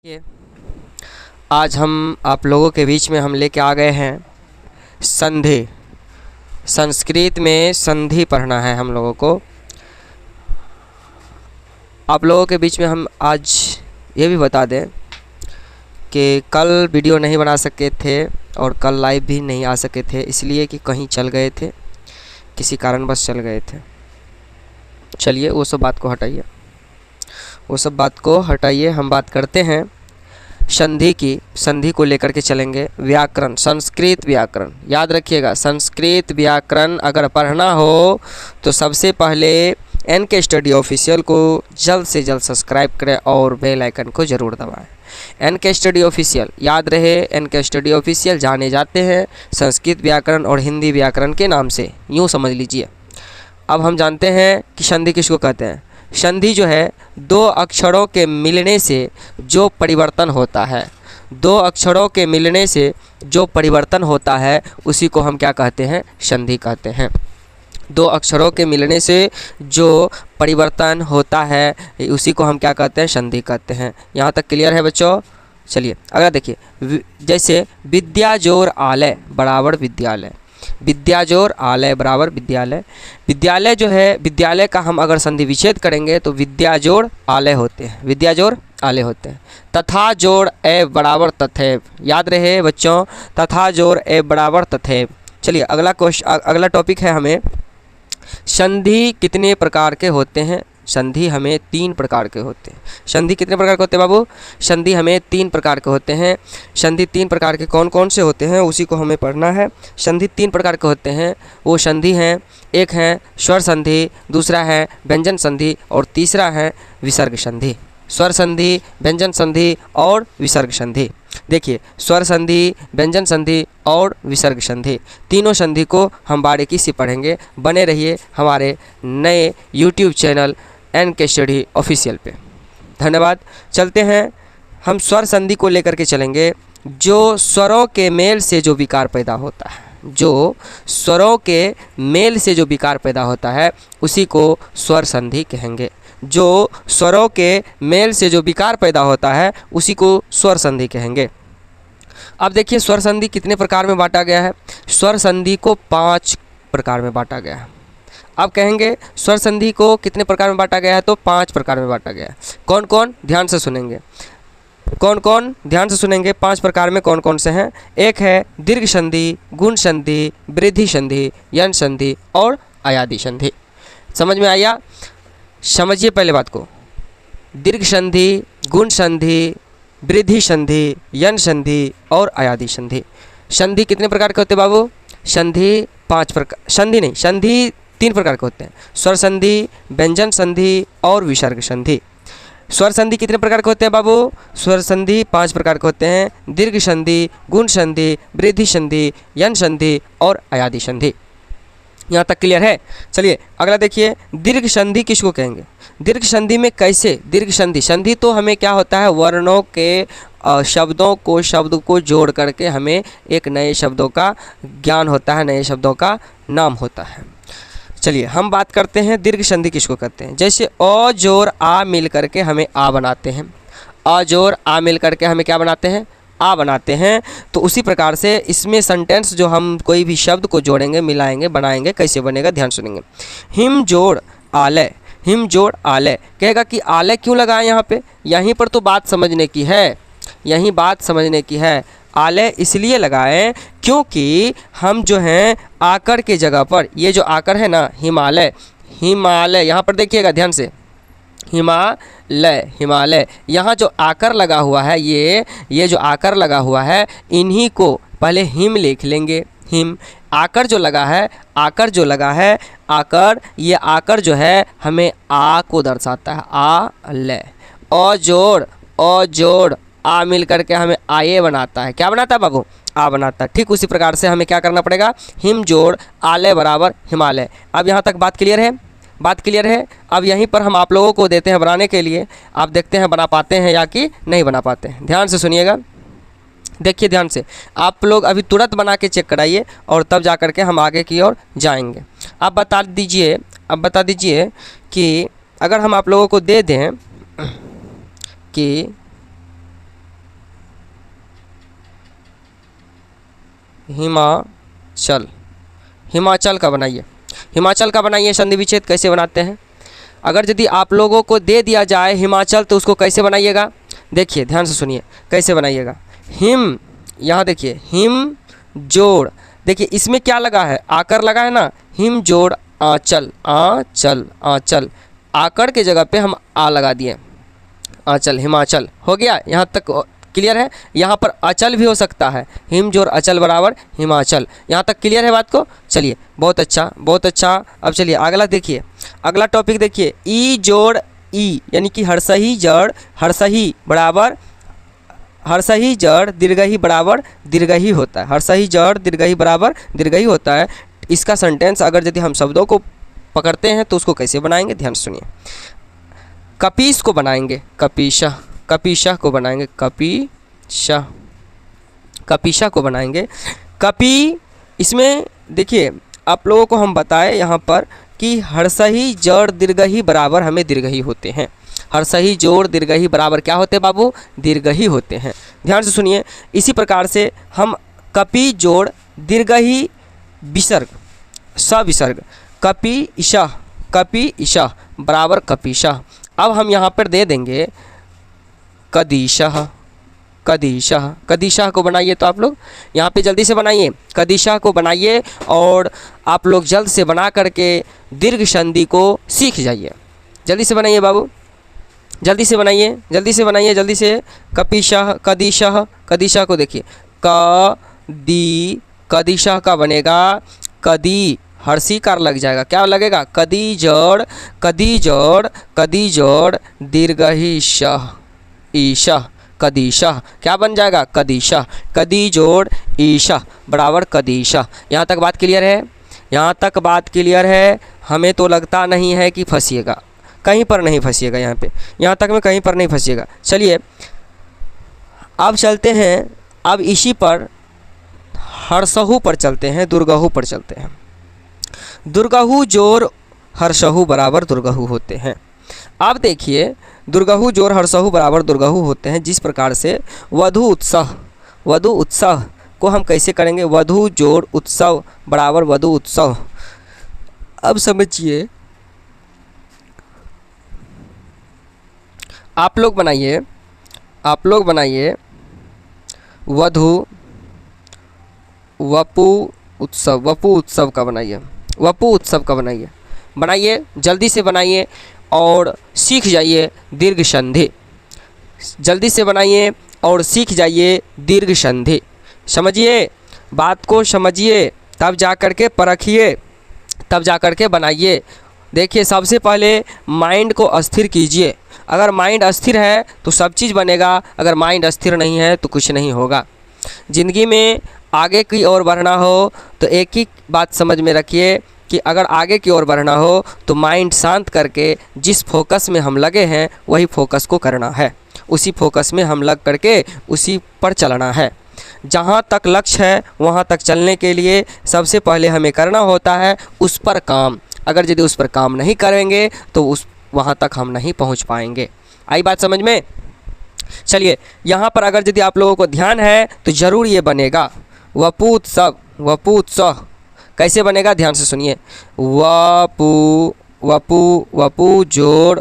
ये आज हम आप लोगों के बीच में हम लेके आ गए हैं संधि। संस्कृत में संधि पढ़ना है हम लोगों को। आप लोगों के बीच में हम आज ये भी बता दें कि कल वीडियो नहीं बना सके थे और कल लाइव भी नहीं आ सके थे, इसलिए कि कहीं चल गए थे, किसी कारणवश चल गए थे। चलिए वो सब बात को हटाइए, हम बात करते हैं संधि की। संधि को लेकर के चलेंगे। व्याकरण, संस्कृत व्याकरण याद रखिएगा। संस्कृत व्याकरण अगर पढ़ना हो तो सबसे पहले NK स्टडी ऑफिशियल को जल्द से जल्द सब्सक्राइब करें और बेल आइकन को ज़रूर दबाएं। NK स्टडी ऑफिशियल याद रहे, NK स्टडी ऑफिशियल जाने जाते हैं संस्कृत व्याकरण और हिंदी व्याकरण के नाम से, यूँ समझ लीजिए। अब हम जानते हैं कि संधि किसको कहते हैं। संधि जो है दो अक्षरों के मिलने से जो परिवर्तन होता है, दो अक्षरों के मिलने से जो परिवर्तन होता है उसी को हम क्या कहते हैं, संधि कहते हैं। दो अक्षरों के मिलने से जो परिवर्तन होता है उसी को हम क्या कहते हैं, संधि कहते हैं। यहाँ तक क्लियर है बच्चों। चलिए अगला देखिए, जैसे विद्या जोड़ आलय बराबर विद्यालय, विद्या जोड़ आलय बराबर विद्यालय। विद्यालय जो है, विद्यालय का हम अगर संधि विच्छेद करेंगे तो विद्या जोड़ आलय होते हैं, विद्या जोड़ आलय होते हैं। तथा जोड़ ए बराबर तथैव, याद रहे बच्चों, तथा जोड़ ए बराबर तथैव। चलिए अगला टॉपिक है हमें संधि कितने प्रकार के होते हैं। संधि हमें 3 प्रकार के होते हैं। संधि कितने प्रकार के होते हैं बाबू? संधि हमें 3 प्रकार के होते हैं। संधि 3 प्रकार के कौन कौन से होते हैं उसी को हमें पढ़ना है। संधि 3 प्रकार के होते हैं, वो संधि हैं, एक है स्वर संधि, दूसरा है व्यंजन संधि और तीसरा है विसर्ग संधि। स्वर संधि, व्यंजन संधि और विसर्ग संधि। देखिए स्वर संधि, व्यंजन संधि और विसर्ग संधि, तीनों संधि को हम बारीकी से पढ़ेंगे। बने रहिए हमारे नए YouTube channel NK study official पे। धन्यवाद। चलते हैं हम स्वर संधि को लेकर के चलेंगे। जो स्वरों के मेल से जो विकार पैदा होता है, जो स्वरों के मेल से जो विकार पैदा होता है उसी को स्वर संधि कहेंगे। जो स्वरों के मेल से जो विकार पैदा होता है उसी को स्वर संधि कहेंगे। अब देखिए स्वर संधि कितने प्रकार में बांटा गया है। स्वर संधि को 5 प्रकार में बांटा गया है। अब कहेंगे स्वर संधि को कितने प्रकार में बांटा गया है, तो 5 प्रकार में बांटा गया है। कौन कौन, ध्यान से सुनेंगे, कौन कौन ध्यान से सुनेंगे। 5 प्रकार में कौन कौन से हैं। एक है दीर्घ संधि, गुण संधि, वृद्धि संधि, यन संधि और अयादि संधि। समझ में आया? समझिए पहले बात को। दीर्घ संधि, गुण संधि, वृद्धि संधि, यन संधि और अयादि संधि। संधि कितने प्रकार के होते हैं बाबू? संधि 5 प्रकार, संधि नहीं, संधि 3 प्रकार के होते हैं। स्वर संधि, व्यंजन संधि और विसर्ग संधि। स्वर संधि कितने प्रकार के होते हैं बाबू? स्वर संधि 5 प्रकार के होते हैं। दीर्घ संधि, गुण संधि, वृद्धि संधि, यन संधि और अयादि संधि। यहाँ तक क्लियर है? चलिए अगला देखिए, दीर्घ संधि किसको कहेंगे। दीर्घ संधि में कैसे दीर्घ संधि, संधि तो हमें क्या होता है, वर्णों के शब्द को जोड़ करके हमें एक नए शब्दों का ज्ञान होता है, नए शब्दों का नाम होता है। चलिए हम बात करते हैं दीर्घ संधि किसको कहते हैं। जैसे अ जोड़ आ मिल करके हमें आ बनाते हैं, अ जोड़ आ मिल करके हमें क्या बनाते हैं, आ बनाते हैं। तो उसी प्रकार से इसमें सेंटेंस जो हम कोई भी शब्द को जोड़ेंगे, मिलाएंगे, बनाएंगे, कैसे बनेगा ध्यान सुनेंगे। हिम जोड़ आलय, हिम जोड़ आलय कहेगा कि आलय क्यों लगाएं यहाँ पे, यहीं पर तो बात समझने की है, यहीं बात समझने की है। आलय इसलिए लगाएं क्योंकि हम जो हैं आकर के जगह पर, ये जो आकर है ना हिमालय, हिमालय यहाँ पर देखिएगा ध्यान से, हिमालय, हिमालय यहाँ जो आकर लगा हुआ है, ये जो आकर लगा हुआ है, इन्हीं को पहले हिम लिख लेंगे। हिम, आकर जो लगा है, आकर जो लगा है, आकर, ये आकर जो है हमें आ को दर्शाता है, आ लय। अ जोड़ आ मिल करके हमें आये बनाता है, क्या बनाता है बाबू, आ बनाता है। ठीक उसी प्रकार से हमें क्या करना पड़ेगा, हिम जोड़ आलय बराबर हिमालय। अब यहाँ तक बात क्लियर है? बात क्लियर है? अब यहीं पर हम आप लोगों को देते हैं बनाने के लिए, आप देखते हैं बना पाते हैं या कि नहीं बना पाते हैं। ध्यान से सुनिएगा, देखिए ध्यान से, आप लोग अभी तुरंत बना के चेक कराइए और तब जा कर के हम आगे की ओर जाएंगे। आप बता दीजिए कि अगर हम आप लोगों को दे दें कि हिमाचल, हिमाचल का बनाइए, हिमाचल का बनाइए। संधि विच्छेद कैसे बनाते हैं? अगर यदि आप लोगों को दे दिया जाए हिमाचल तो उसको कैसे बनाइएगा? देखिए ध्यान से सुनिए कैसे बनाइएगा। हिम, यहाँ देखिए हिम जोड़, देखिए इसमें क्या लगा है? आकर लगा है ना। हिम जोड़ आंचल, आंचल, आंचल, आकर के जगह पे हम आ लगा दिए, आंचल, हिमाचल हो गया। यहाँ तक क्लियर है? यहाँ पर अचल भी हो सकता है, हिम जोड़ अचल बराबर हिमाचल। यहाँ तक क्लियर है बात को? चलिए बहुत अच्छा, बहुत अच्छा। अब चलिए अगला देखिए, अगला टॉपिक देखिए, ई जोड़ ई, यानी कि हर्षही जड़ हर्षही बराबर हर्षही जड़ दीर्घही बराबर दीर्घही होता है, हर्षही जड़ दीर्घही बराबर दीर्घही होता है। इसका सेंटेंस अगर यदि हम शब्दों को पकड़ते हैं तो उसको कैसे बनाएंगे? ध्यान सुनिए। कपीश को बनाएंगे कपीशा, कपीशा को बनाएंगे कपीशा, कपीशा को बनाएंगे कपी। इसमें देखिए आप लोगों को हम बताएं यहाँ पर कि हर्षही जड़ दीर्घही बराबर हमें दीर्घही होते हैं, हर्षही जोड़ दीर्घही बराबर क्या होते हैं बाबू? दीर्घही होते हैं। ध्यान से सुनिए। इसी प्रकार से हम कपी जोड़ दीर्घही विसर्ग सविसर्ग कपी ईशा, कपी ईशा बराबर कपीशा। अब हम यहाँ पर दे देंगे कदीशा, कदीशा, कदीशा को बनाइए। तो आप लोग यहाँ पे जल्दी से बनाइए, कदीशा को बनाइए और आप लोग जल्द से बना करके दीर्घ संधि को सीख जाइए। जल्दी से बनाइए बाबू, जल्दी से बनाइए, जल्दी से बनाइए, जल्दी से। कपीशा, कदीशा, कदीशा को देखिए दी, कदीशा का बनेगा कदी, हर्षी कार लग जाएगा, क्या लगेगा? कदी जड़, कदी जड़, कदी जड़ दीर्घही शह ईशा, कदीशा क्या बन जाएगा? कदीशा, कदी जोड़ ईशा बराबर कदीशा। यहाँ तक बात क्लियर है? यहाँ तक बात क्लियर है? हमें तो लगता नहीं है कि फंसिएगा, कहीं पर नहीं फंसिएगा यहाँ पे, यहाँ तक में कहीं पर नहीं फंसिएगा। चलिए अब चलते हैं, अब इसी पर हर्षहु पर चलते हैं, दुर्गहु पर चलते हैं। दुर्गहु जोड़ हर्षहु बराबर दुर्गहु होते हैं। अब देखिए दुर्गहु जोड़ हर्षहु बराबर दुर्गहु होते हैं। जिस प्रकार से वधु उत्सव, वधु उत्सव को हम कैसे करेंगे? वधु जोड़ उत्सव बराबर वधु उत्सव। अब समझिए, आप लोग बनाइए, आप लोग बनाइए वधु वपु उत्सव, वपु उत्सव का बनाइए, वपु उत्सव का बनाइए, बनाइए जल्दी से बनाइए और सीख जाइए दीर्घ संधि, जल्दी से बनाइए और सीख जाइए दीर्घ संधि। समझिए बात को, समझिए तब जा कर के परखिए, तब जा कर के बनाइए। देखिए सबसे पहले माइंड को अस्थिर कीजिए। अगर माइंड अस्थिर है तो सब चीज़ बनेगा, अगर माइंड अस्थिर नहीं है तो कुछ नहीं होगा। ज़िंदगी में आगे की ओर बढ़ना हो तो एक ही बात समझ में रखिए कि अगर आगे की ओर बढ़ना हो तो माइंड शांत करके जिस फोकस में हम लगे हैं वही फोकस को करना है, उसी फोकस में हम लग करके उसी पर चलना है। जहाँ तक लक्ष्य है वहाँ तक चलने के लिए सबसे पहले हमें करना होता है उस पर काम। अगर यदि उस पर काम नहीं करेंगे तो उस वहाँ तक हम नहीं पहुँच पाएंगे। आई बात समझ में? चलिए यहाँ पर अगर यदि आप लोगों को ध्यान है तो ज़रूर ये बनेगा वपूत्सव, वपूत्सव कैसे बनेगा? ध्यान से सुनिए। वपु वपु वपु जोड़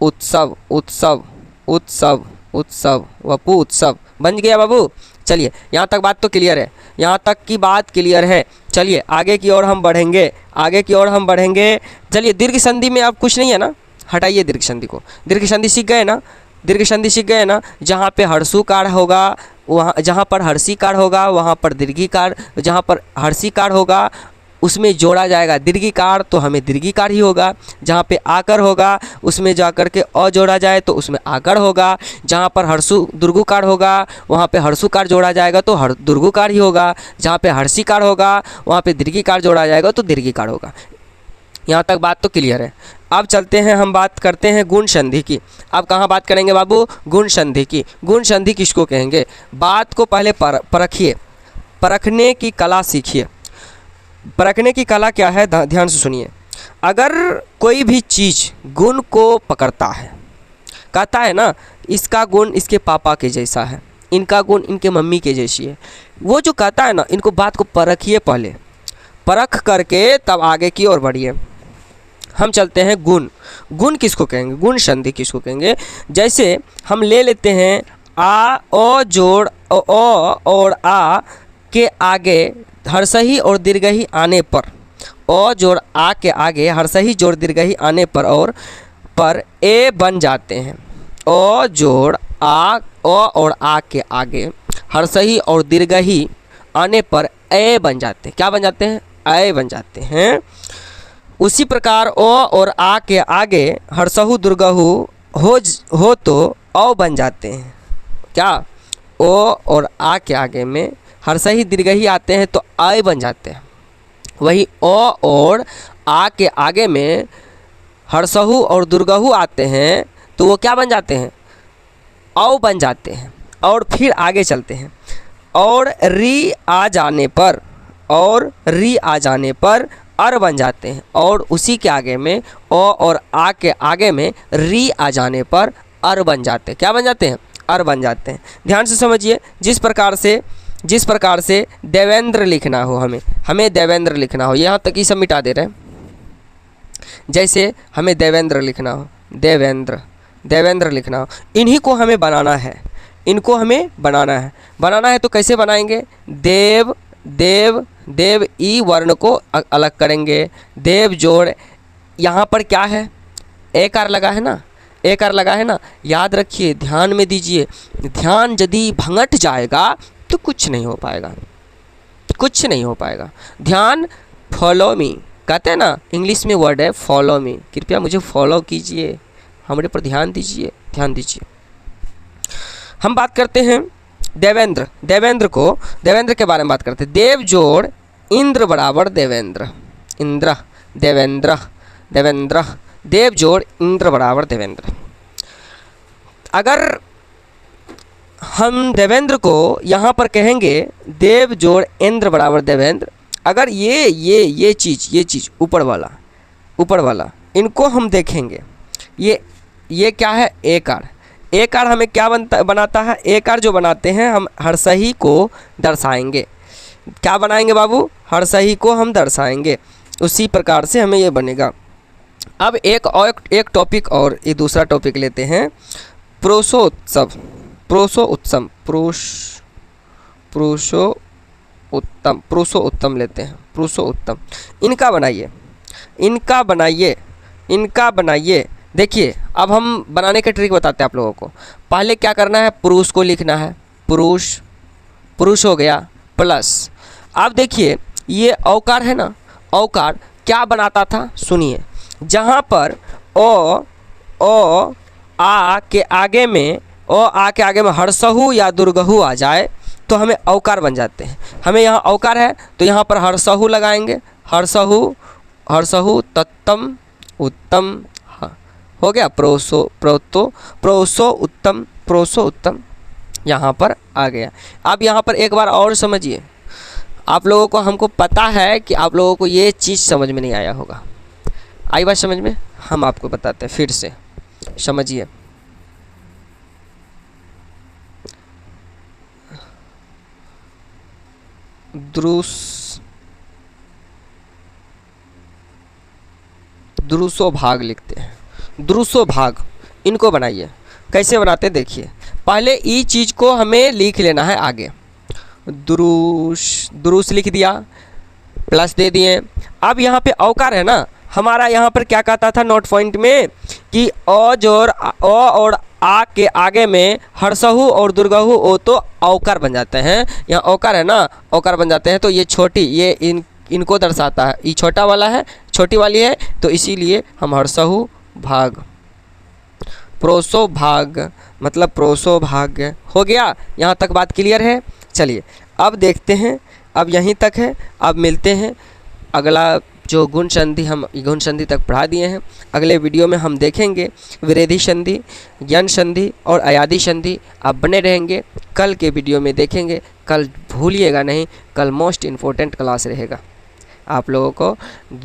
उत्सव, उत्सव, उत्सव, उत्सव, वपु उत्सव बन गया बाबू। चलिए यहाँ तक बात तो क्लियर है, यहाँ तक की बात क्लियर है। चलिए आगे की ओर हम बढ़ेंगे, आगे की ओर हम बढ़ेंगे। चलिए दीर्घ संधि में अब कुछ नहीं है ना, हटाइए दीर्घ संधि को। दीर्घ संधि सीख गए ना, दीर्घ संधि सीख गए ना। जहाँ पे हर्षुकार होगा वहाँ, जहाँ पर हर्षिकार होगा वहाँ पर दीर्घिकार, जहाँ पर हर्षिकार होगा उसमें जोड़ा जाएगा दीर्घिकार तो हमें दीर्घिकार ही होगा। जहाँ पे आकर होगा उसमें जा कर के अ जोड़ा जाए तो उसमें आकर होगा। जहाँ पर हर्षु दुर्गुकार होगा वहाँ पे हर्षुकार जोड़ा जाएगा तो दुर्गुकार ही होगा। जहाँ पे हर्षिकार होगा वहाँ पे दीर्घिकार जोड़ा जाएगा तो दीर्घिकार होगा। यहाँ तक बात तो क्लियर है। अब चलते हैं, हम बात करते हैं गुण संधि की। अब कहाँ बात करेंगे बाबू? गुण संधि की। गुण संधि किसको कहेंगे? बात को पहले परखिए, परखने की कला सीखिए। परखने की कला क्या है? ध्यान से सुनिए। अगर कोई भी चीज़ गुण को पकड़ता है, कहता है ना इसका गुण इसके पापा के जैसा है, इनका गुण इनके मम्मी के जैसी है। वो जो कहता है ना, इनको बात को परखिए, पहले परख करके तब आगे की ओर बढ़िए। हम चलते हैं गुण। गुण किसको कहेंगे? गुण संधि किसको कहेंगे? जैसे हम ले लेते हैं आ, ओ जोड़ ओ और आ के आगे हर्षही और दीर्घही आने पर, ओ जोड़ आ के आगे हर्षही जोड़ दीर्घही आने पर और पर ए बन जाते हैं। ओ जोड़ आ, ओ और आ के आगे हर्षही और दीर्घही आने पर ए बन जाते हैं। क्या बन जाते हैं? ए बन जाते हैं। उसी प्रकार ओ और आ के आगे हर्षहु दुर्गहु हो तो औ बन जाते हैं। क्या? ओ और आ के आगे में हर्षही दीर्घही आते हैं तो आय बन जाते हैं। वही ओ और आ के आगे में हर्षहु और दुर्गहु आते हैं तो वो क्या बन जाते हैं? औ बन जाते हैं। और फिर आगे चलते हैं। और री आ जाने पर, और री आ जाने पर अर बन जाते हैं। और उसी के आगे में ओ और आ के आगे में री आ जाने पर अर बन जाते हैं। क्या बन जाते हैं? अर बन जाते हैं। ध्यान से समझिए, जिस प्रकार से देवेंद्र लिखना हो, हमें देवेंद्र लिखना हो, यहाँ तक ही सब मिटा दे रहे हैं। जैसे हमें देवेंद्र लिखना हो, देवेंद्र लिखना हो, इन्हीं को हमें बनाना है, इनको हमें बनाना है तो कैसे बनाएंगे? देव देव देव ई वर्ण को अलग करेंगे। देव जोड़, यहाँ पर क्या है? एकार लगा है ना, एकार लगा है ना। याद रखिए, ध्यान में दीजिए, ध्यान यदि भंगट जाएगा तो कुछ नहीं हो पाएगा, कुछ नहीं हो पाएगा। ध्यान, फॉलो मी कहते हैं ना, इंग्लिश में वर्ड है फॉलो मी। कृपया मुझे फॉलो कीजिए, हमारे पर ध्यान दीजिए, ध्यान दीजिए। हम बात करते हैं देवेंद्र, देवेंद्र के बारे में बात करते हैं। देव जोड़ इंद्र बराबर देवेंद्र, इंद्र देवेंद्र, देवेंद्र, देव जोड़ इंद्र बराबर देवेंद्र। अगर हम देवेंद्र को यहाँ पर कहेंगे देव जोड़ इंद्र बराबर देवेंद्र, अगर ये चीज़ ऊपर वाला इनको हम देखेंगे, ये क्या है? एकार। एकार हमें क्या बनाता है? एकार जो बनाते हैं हम हर्षही को दर्शाएंगे। क्या बनाएंगे बाबू? हर्षही को हम दर्शाएंगे। उसी प्रकार से हमें ये बनेगा। अब एक टॉपिक और ये दूसरा टॉपिक लेते हैं, प्रोसोत्सव, प्रोसोत्तम लेते हैं, प्रोसोत्तम। इनका बनाइए। देखिए, अब हम बनाने का ट्रिक बताते हैं आप लोगों को। पहले क्या करना है? पुरुष को लिखना है, पुरुष हो गया प्लस। अब देखिए, ये औकार है ना, औकार क्या बनाता था? सुनिए, जहाँ पर ओ आ के आगे में हर्षहु या दुर्गहु आ जाए तो हमें औकार बन जाते हैं। हमें यहाँ औकार है तो यहाँ पर हर्षहु लगाएंगे, हर्षहु तत्तम उत्तम, हो गया प्रोसो उत्तम यहाँ पर आ गया। अब यहाँ पर एक बार और समझिए, आप लोगों को, हमको पता है कि आप लोगों को ये चीज़ समझ में नहीं आया होगा। आई बात समझ में? हम आपको बताते हैं, फिर से समझिए। द्रुसो भाग लिखते हैं, द्रुसो भाग, इनको बनाइए। कैसे बनाते हैं देखिए, पहले ई चीज़ को हमें लिख लेना है आगे। द्रुस लिख दिया, प्लस दे दिए। अब यहाँ पे औकार है ना, हमारा यहाँ पर क्या कहता था नोट पॉइंट में कि ओ और आ के आगे में हर्षहु और दुर्गहु ओ तो औकार बन जाते हैं। यहाँ औकार है ना, औकार बन जाते हैं। तो ये छोटी, ये इनको दर्शाता है। ये छोटा वाला है, छोटी वाली है, तो इसीलिए हम हर्षहु भाग, प्रोसो भाग मतलब प्रोसो भाग हो गया। यहाँ तक बात क्लियर है? चलिए अब देखते हैं, अब यहीं तक है। अब मिलते हैं अगला जो गुण संधि, हम गुण संधि तक पढ़ा दिए हैं। अगले वीडियो में हम देखेंगे विरोधी संधि, यन संधि और अयादी संधि। आप बने रहेंगे, कल के वीडियो में देखेंगे। कल भूलिएगा नहीं, कल मोस्ट इम्पोर्टेंट क्लास रहेगा। आप लोगों को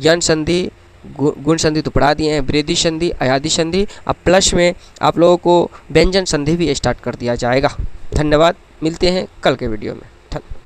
यन संधि, गुण संधि तो पढ़ा दिए हैं, विरोधी संधि, अयादी संधि। अब प्लस में आप लोगों को व्यंजन संधि भी स्टार्ट कर दिया जाएगा। धन्यवाद। मिलते हैं कल के वीडियो में।